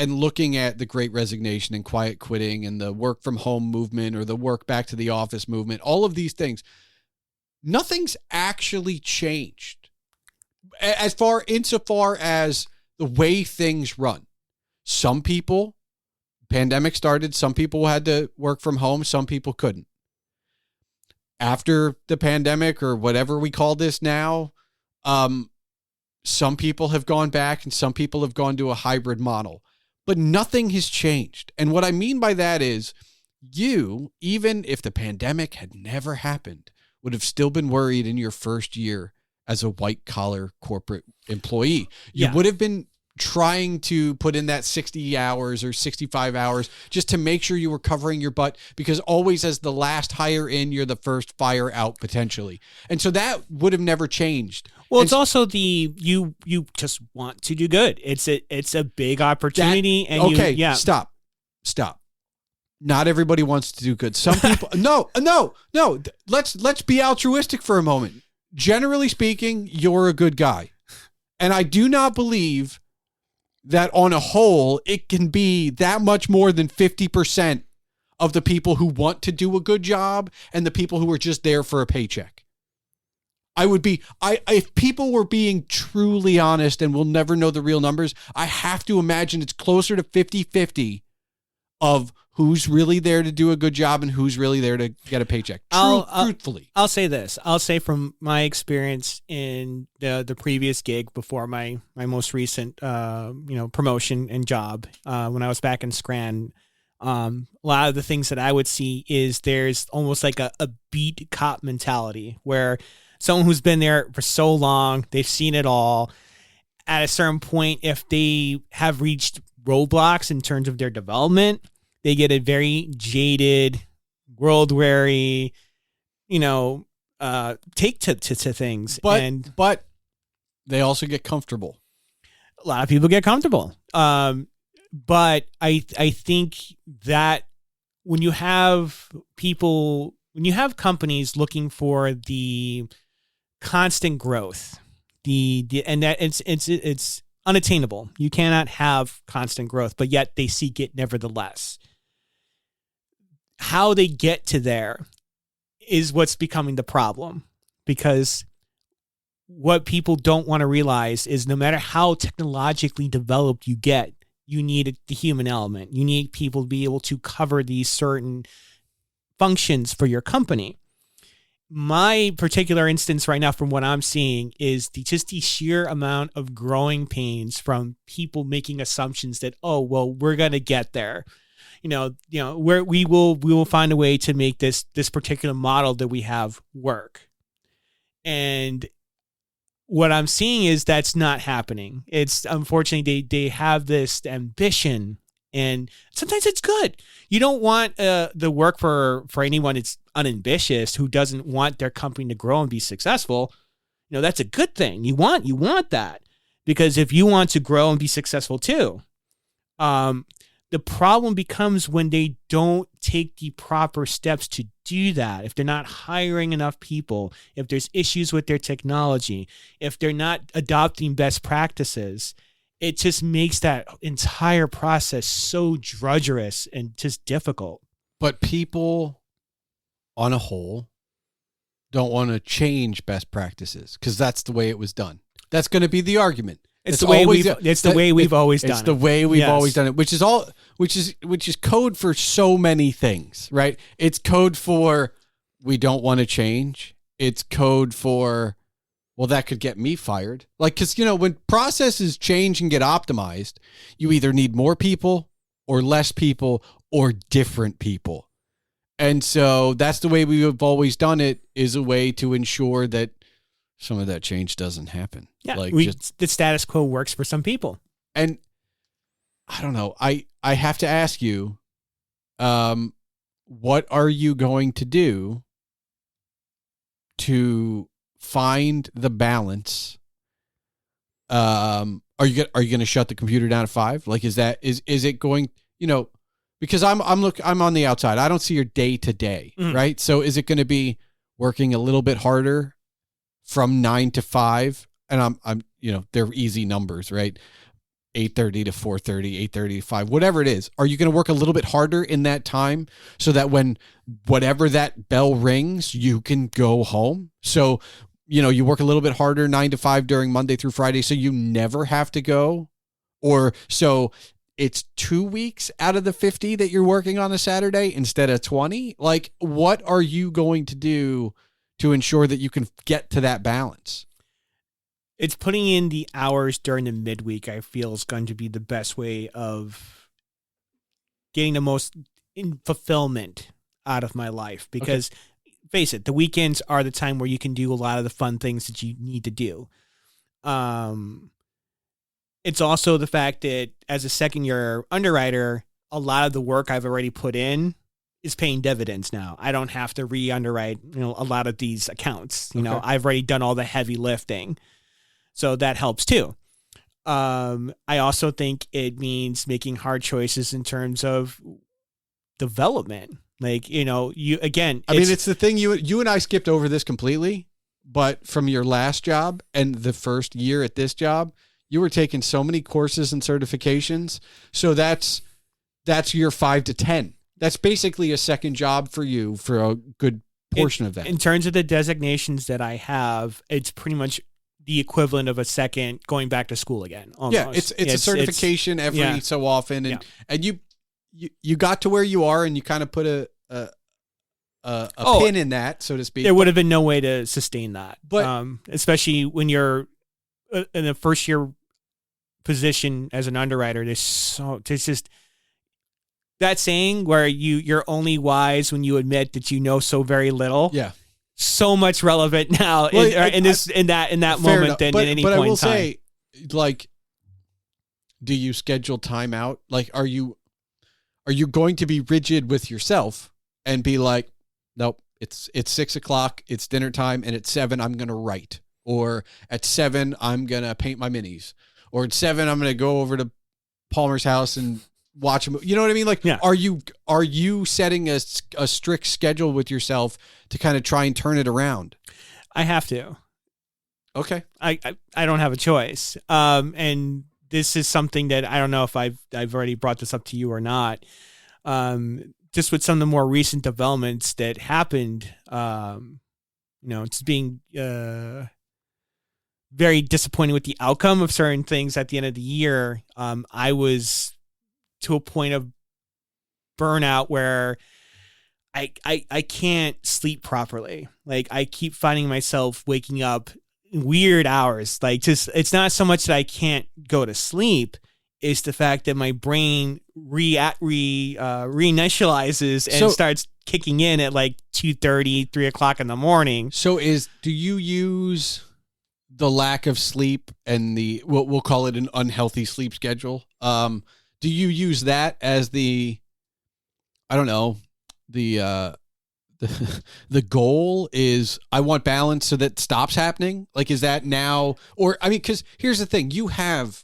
and looking at the Great Resignation and quiet quitting and the work from home movement or the work back to the office movement, all of these things, nothing's actually changed insofar as the way things run. Some people, pandemic started, some people had to work from home, some people couldn't. After the pandemic, or whatever we call this now, some people have gone back and some people have gone to a hybrid model. But nothing has changed. And what I mean by that is, you, even if the pandemic had never happened, would have still been worried in your first year as a white-collar corporate employee. You would have been trying to put in that 60 hours or 65 hours just to make sure you were covering your butt, because always as the last hire in, you're the first fire out potentially. And so that would have never changed. Well, it's also you just want to do good. It's a big opportunity. Stop. Not everybody wants to do good. Some people, no. Let's be altruistic for a moment. Generally speaking, you're a good guy. And I do not believe that on a whole, it can be that much more than 50% of the people who want to do a good job and the people who are just there for a paycheck. If people were being truly honest, and we'll never know the real numbers, I have to imagine it's closer to 50-50 of who's really there to do a good job and who's really there to get a paycheck. Truthfully. I'll say this. I'll say from my experience in the previous gig before my most recent promotion and job, when I was back in Scranton, a lot of the things that I would see is there's almost like a beat cop mentality, where someone who's been there for so long, they've seen it all. At a certain point, if they have reached roadblocks in terms of their development, they get a very jaded, world-weary, take to things. But they also get comfortable. A lot of people get comfortable. But I think that when you have companies looking for the constant growth, and that it's unattainable. You cannot have constant growth, but yet they seek it nevertheless. How they get to there is what's becoming the problem, because what people don't want to realize is no matter how technologically developed you get, you need the human element. You need people to be able to cover these certain functions for your company. My particular instance right now, from what I'm seeing, is the sheer amount of growing pains from people making assumptions that, oh, well, we're going to get there. We will find a way to make this particular model that we have work. And what I'm seeing is that's not happening. It's unfortunately they have this ambition, and sometimes it's good. You don't want the work for anyone that's unambitious, who doesn't want their company to grow and be successful. That's a good thing. You want that, because if you want to grow and be successful too, the problem becomes when they don't take the proper steps to do that. If they're not hiring enough people, if there's issues with their technology, if they're not adopting best practices, it just makes that entire process so drudgerous and just difficult. But people on a whole don't want to change best practices because that's the way it was done. That's going to be the argument. It's the way we've always done it. It's the way we've always done it, which is code for so many things, right? It's code for we don't want to change. It's code for, well, that could get me fired. Like, because, when processes change and get optimized, you either need more people or less people or different people. And so that's the way we've always done it, is a way to ensure that some of that change doesn't happen. Yeah, the status quo works for some people. And I don't know. I have to ask you, what are you going to do to find the balance? Are you going to shut the computer down at 5? Like, is it going? Because I'm on the outside. I don't see your day to day, right? So is it going to be working a little bit harder from 9 to 5? And I'm they're easy numbers, right? 8:30 to 4:30, 8:30 to 5, whatever it is. Are you going to work a little bit harder in that time so that when whatever that bell rings, you can go home? So, you work a little bit harder 9 to 5 during Monday through Friday, so you never have to go? Or so it's 2 weeks out of the 50 that you're working on a Saturday instead of 20? Like, what are you going to do to ensure that you can get to that balance? It's putting in the hours during the midweek, I feel, is going to be the best way of getting the most fulfillment out of my life. Because, face it, the weekends are the time where you can do a lot of the fun things that you need to do. It's also the fact that as a second-year underwriter, a lot of the work I've already put in is paying dividends now. I don't have to re-underwrite, a lot of these accounts. I've already done all the heavy lifting. So that helps too. I also think it means making hard choices in terms of development. Like, it's the thing you and I skipped over this completely, but from your last job and the first year at this job, you were taking so many courses and certifications. So that's your 5 to 10. That's basically a second job for you for a good portion of that. In terms of the designations that I have, it's pretty much the equivalent of a second going back to school again. Almost. Yeah, it's a certification every so often, and you got to where you are, and you kind of put a pin in that, so to speak. There would have been no way to sustain that, but especially when you're in a first year position as an underwriter. There's just that saying where you're only wise when you admit that you know so very little. Yeah. So much relevant now in that moment than at any point in time. But I will say, like, do you schedule time out? Like, are you going to be rigid with yourself and be like, nope, It's 6 o'clock, it's dinner time, and at 7 I'm going to write. Or at 7 I'm going to paint my minis. Or at 7 I'm going to go over to Palmer's house and watch a movie. You know what I mean? Like, yeah. Are you setting a strict schedule with yourself to kind of try and turn it around? I have to. Okay. I don't have a choice. And this is something that I don't know if I've already brought this up to you or not. Just with some of the more recent developments that happened, it's being very disappointed with the outcome of certain things at the end of the year. I was to a point of burnout where I can't sleep properly. Like, I keep finding myself waking up in weird hours. Like, just, it's not so much that I can't go to sleep. It's the fact that my brain reinitializes and starts kicking in at like 2:30, 3 o'clock in the morning. So do you use the lack of sleep and we'll call it an unhealthy sleep schedule? Do you use that as the goal is I want balance so that stops happening? Like, is that now, or, I mean, because here's the thing, you have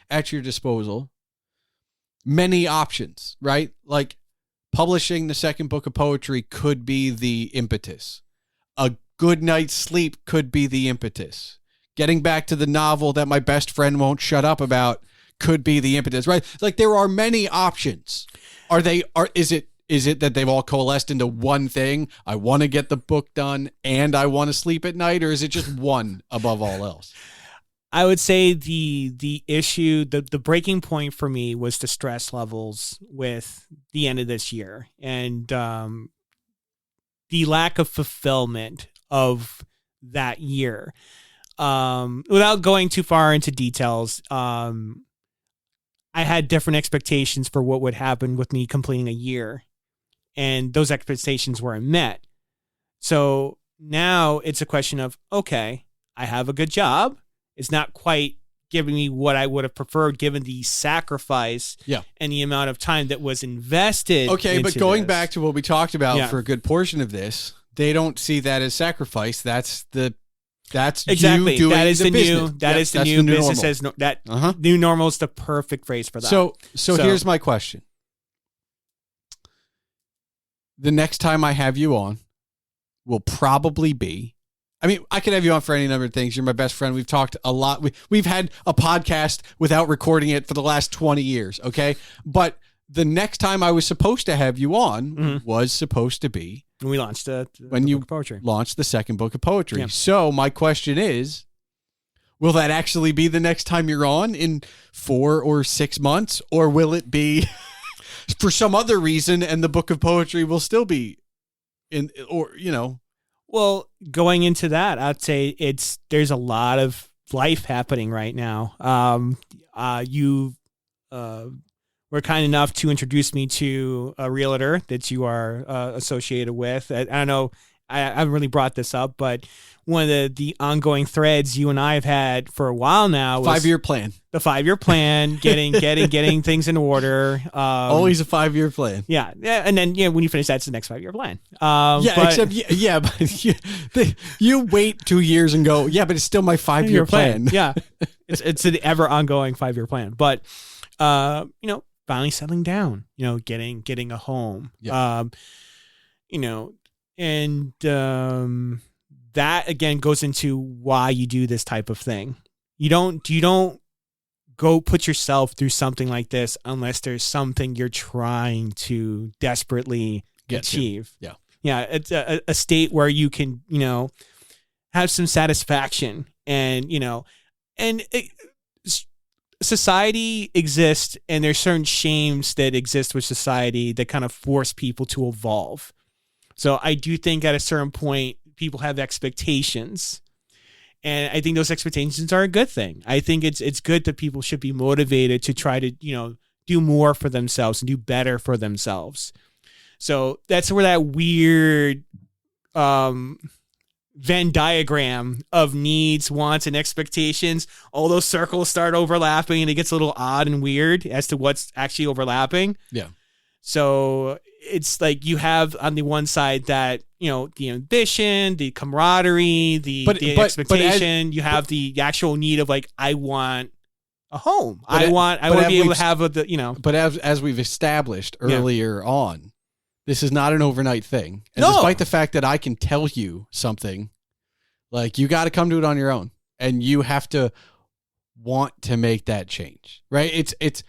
at your disposal many options, right? Like, publishing the second book of poetry could be the impetus. A good night's sleep could be the impetus. Getting back to the novel that my best friend won't shut up about could be the impetus, right? Like, there are many options. Is it that they've all coalesced into one thing? I want to get the book done and I want to sleep at night, or is it just one above all else? I would say the issue, the breaking point for me was the stress levels with the end of this year and the lack of fulfillment of that year. Without going too far into details, I had different expectations for what would happen with me completing a year, and those expectations weren't met. So now it's a question of, okay, I have a good job. It's not quite giving me what I would have preferred given the sacrifice and the amount of time that was invested. Okay, but going back to what we talked about for a good portion of this, they don't see that as sacrifice. That's exactly you doing that is the business. That is the new business as new normal is the perfect phrase for that. So here's my question. The next time I have you on will probably be, I mean, I could have you on for any number of things. You're my best friend. We've talked a lot. We've had a podcast without recording it for the last 20 years. Okay. But the next time I was supposed to have you on was supposed to be when we launched when you book of poetry. Launched the second book of poetry. Yeah. So my question is, will that actually be the next time you're on in 4 or 6 months, or will it be for some other reason and the book of poetry will still be in, or, you know? Well, going into that, I'd say there's a lot of life happening right now. You were kind enough to introduce me to a realtor that you are associated with. I don't know, I haven't really brought this up, but one of the ongoing threads you and I have had for a while now was 5-year plan. The 5-year plan, getting things in order. Always a 5-year plan. Yeah, and then when you finish, that's the next 5-year plan. But you wait 2 years and go, but it's still my 5-year plan. Yeah, it's an ever ongoing 5-year plan. But finally settling down. Getting a home. Yeah. And that again goes into why you do this type of thing. You don't go put yourself through something like this unless there's something you're trying to desperately achieve. Yeah. Yeah. It's a state where you can, have some satisfaction and society exists, and there's certain shames that exist with society that kind of force people to evolve. So I do think at a certain point, people have expectations, and I think those expectations are a good thing. I think it's good that people should be motivated to try to, do more for themselves and do better for themselves. So that's where that weird Venn diagram of needs, wants, and expectations, all those circles start overlapping, and it gets a little odd and weird as to what's actually overlapping. Yeah. So it's like you have on the one side that, the ambition, the camaraderie, the expectation. You have the actual need of like, I want a home. I want to be able to have But as we've established earlier on, this is not an overnight thing. And despite the fact that I can tell you something, like, you got to come to it on your own, and you have to want to make that change, right? It's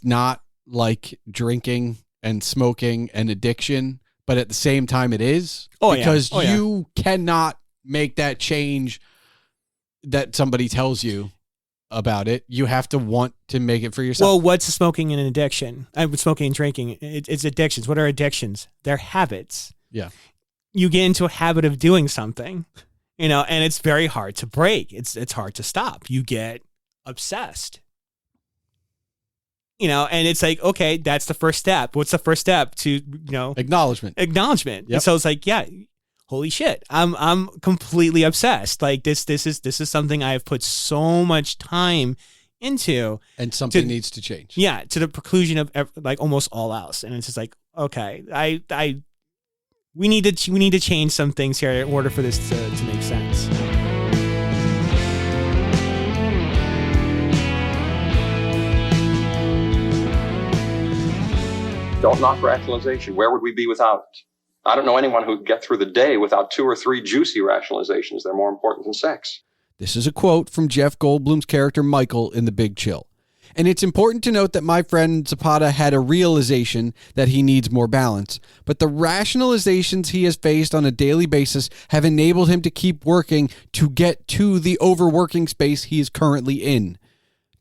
not like drinking and smoking and addiction, but at the same time it is, because you cannot make that change that somebody tells you about it. You have to want to make it for yourself. Well, what's smoking and an addiction? Smoking and drinking, it's addictions. What are addictions? They're habits. Yeah. You get into a habit of doing something, and it's very hard to break. It's hard to stop. You get obsessed. And it's like, okay, that's the first step. What's the first step to, acknowledgement. Yep. And so it's like, holy shit, I'm completely obsessed. Like this is something I have put so much time into, and something needs to change. Yeah. To the preclusion of like almost all else. And it's just like, okay, we need to change some things here in order for this to make sense. Don't knock rationalization. Where would we be without it? I don't know anyone who'd get through the day without 2 or 3 juicy rationalizations. They're more important than sex. This is a quote from Jeff Goldblum's character Michael in The Big Chill. And it's important to note that my friend Zapata had a realization that he needs more balance, but the rationalizations he has faced on a daily basis have enabled him to keep working to get to the overworking space he is currently in.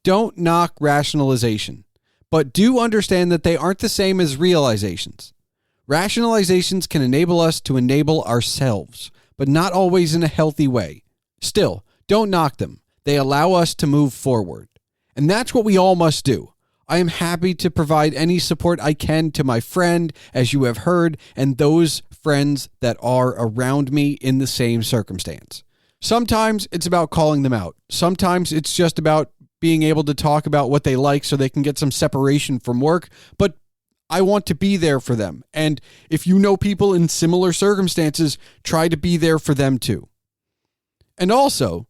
Don't knock rationalization, but do understand that they aren't the same as realizations. Rationalizations can enable us to enable ourselves, but not always in a healthy way. Still, don't knock them. They allow us to move forward. And that's what we all must do. I am happy to provide any support I can to my friend, as you have heard, and those friends that are around me in the same circumstance. Sometimes it's about calling them out. Sometimes it's just about being able to talk about what they like so they can get some separation from work, but I want to be there for them. And if you know people in similar circumstances, try to be there for them too. And also,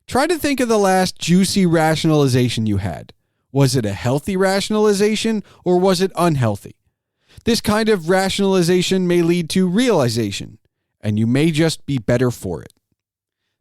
try to think of the last juicy rationalization you had. Was it a healthy rationalization or was it unhealthy? This kind of rationalization may lead to realization, and you may just be better for it.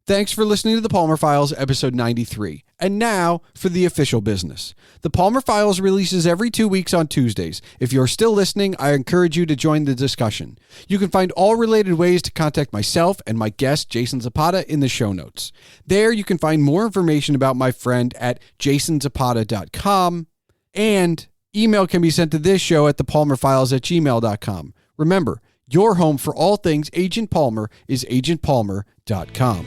Thanks for listening to The Palmer Files, episode 93. And now for the official business. The Palmer Files releases every 2 weeks on Tuesdays. If you're still listening, I encourage you to join the discussion. You can find all related ways to contact myself and my guest, Jason Zapata, in the show notes. There you can find more information about my friend at jasonzapata.com, and email can be sent to this show at thepalmerfiles@gmail.com. Remember, your home for all things Agent Palmer is agentpalmer.com.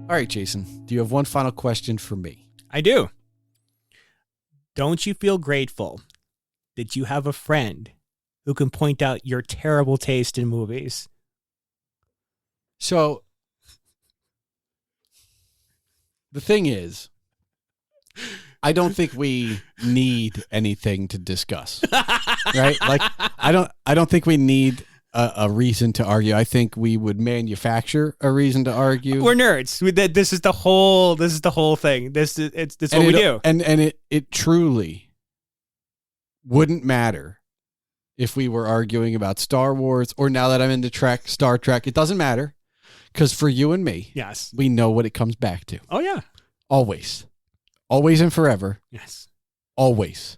All right, Jason, do you have one final question for me? I do. Don't you feel grateful that you have a friend who can point out your terrible taste in movies? So, the thing is, I don't think we need anything to discuss, right? Like, I don't think we need a reason to argue. I think we would manufacture a reason to argue. We're nerds. This is the whole thing. This is what we do. And it truly wouldn't matter if we were arguing about Star Wars, or now that I'm into Star Trek. It doesn't matter, because for you and me, yes, we know what it comes back to. Oh yeah, always and forever. Yes, always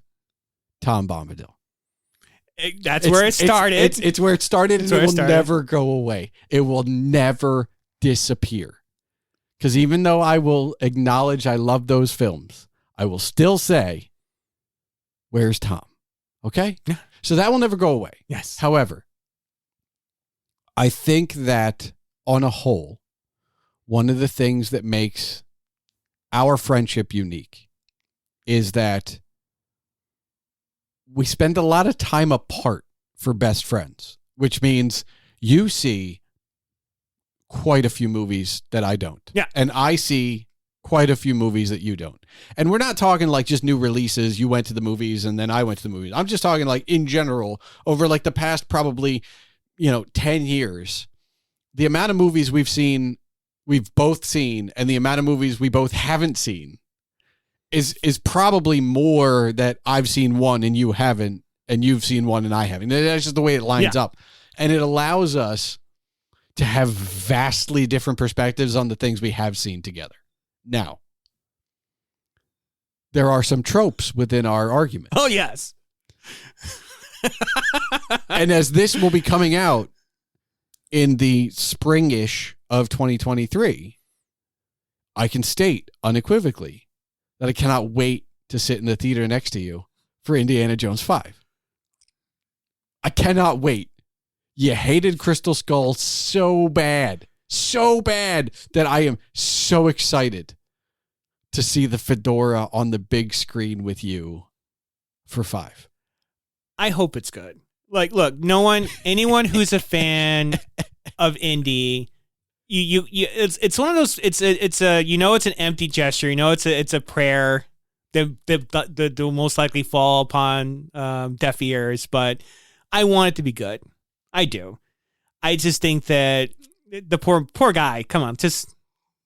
Tom Bombadil. That's where it started. It's where it started, and it will never go away. It will never disappear. Because even though I will acknowledge I love those films, I will still say, where's Tom? Okay? Yeah. So that will never go away. Yes. However, I think that on a whole, one of the things that makes our friendship unique is that we spend a lot of time apart for best friends, which means you see quite a few movies that I don't. Yeah. And I see quite a few movies that you don't. And we're not talking like just new releases. You went to the movies and then I went to the movies. I'm just talking like in general over like the past probably, 10 years, the amount of movies we've both seen and the amount of movies we both haven't seen is probably more that I've seen one and you haven't, and you've seen one and I haven't. That's just the way it lines up. And it allows us to have vastly different perspectives on the things we have seen together. Now, there are some tropes within our argument. Oh, yes. And as this will be coming out in the spring-ish of 2023, I can state unequivocally that I cannot wait to sit in the theater next to you for Indiana Jones 5. I cannot wait. You hated Crystal Skull so bad that I am so excited to see the fedora on the big screen with you for 5. I hope it's good. Like, look, anyone who's a fan of Indy, it's one of those. It's an empty gesture. It's a prayer that will most likely fall upon deaf ears. But I want it to be good. I do. I just think that the poor guy. Come on, just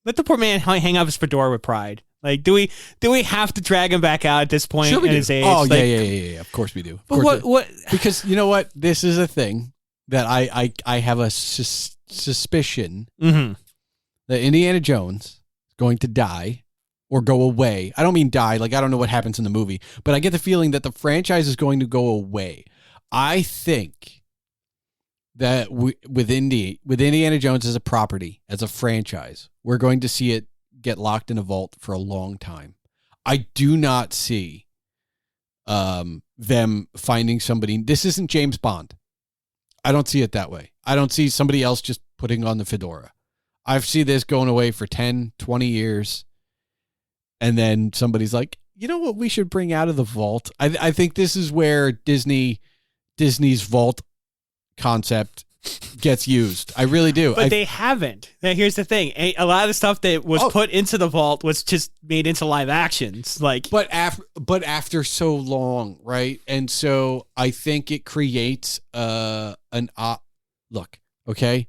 let the poor man hang up his fedora with pride. Like, do we have to drag him back out at this point sure at his age? Oh, like, yeah. Of course we do. But what? Because you know what? This is a thing that I have a suspicion that Indiana Jones is going to die or go away. I don't mean die. Like, I don't know what happens in the movie, but I get the feeling that the franchise is going to go away. I think that with Indiana Jones as a property, as a franchise, we're going to see it get locked in a vault for a long time. I do not see them finding somebody. This isn't James Bond. I don't see it that way. I don't see somebody else just putting on the fedora. I see this going away for 10, 20 years. And then somebody's like, you know what we should bring out of the vault? I think this is where Disney's vault concept gets used. I really do. But they haven't. Now, here's the thing. A lot of the stuff that was put into the vault was just made into live actions. Like, but after so long, right? And so I think it creates look, okay?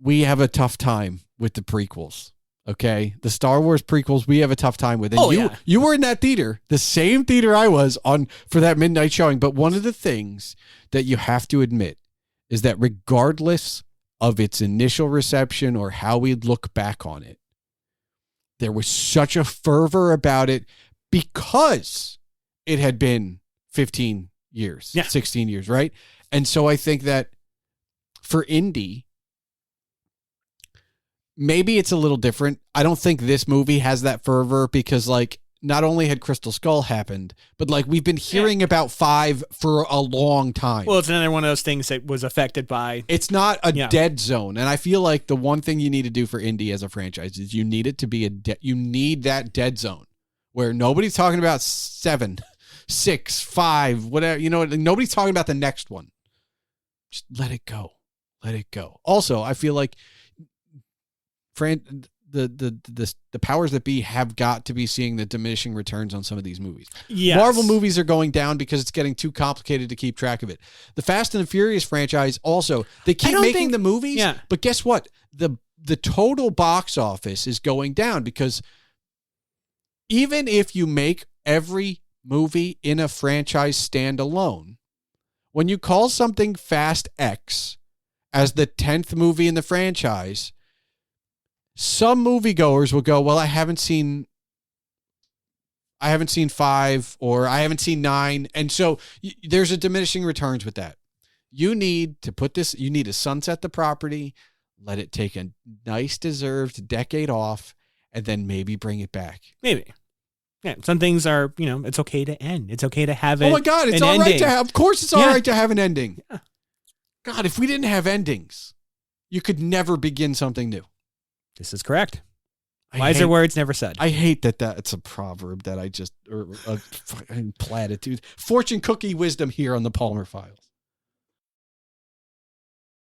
We have a tough time with the prequels. Okay, the Star Wars prequels, we have a tough time with. And you were in that theater, the same theater I was on for that midnight showing. But one of the things that you have to admit is that regardless of its initial reception or how we look back on it, there was such a fervor about it because it had been 15 years, 16 years, right? And so I think that for Indy, maybe it's a little different. I don't think this movie has that fervor because, like, not only had Crystal Skull happened, but, like, we've been hearing about 5 for a long time. Well, it's another one of those things that was affected by... It's not a dead zone. And I feel like the one thing you need to do for Indy as a franchise is you need it to be you need that dead zone where nobody's talking about 7, 6, 5, whatever. You know, nobody's talking about the next one. Just let it go. Let it go. Also, I feel like the powers that be have got to be seeing the diminishing returns on some of these movies. Yes. Marvel movies are going down because it's getting too complicated to keep track of it. The Fast and the Furious franchise also, they keep making the movies, but guess what? The total box office is going down because even if you make every movie in a franchise stand alone, when you call something Fast X as the 10th movie in the franchise, some moviegoers will go, well, I haven't seen I haven't seen 5 or I haven't seen 9. And so there's a diminishing returns with that. You need to sunset the property, let it take a nice deserved decade off, and then maybe bring it back. Maybe. Yeah, some things are, it's okay to end. It's okay to have it. Oh my God, it's all right to have. Of course, it's all right to have an ending. Yeah. God, if we didn't have endings, you could never begin something new. This is correct. Wiser words never said. I hate that's a proverb that or a platitude. Fortune cookie wisdom here on the Palmer Files.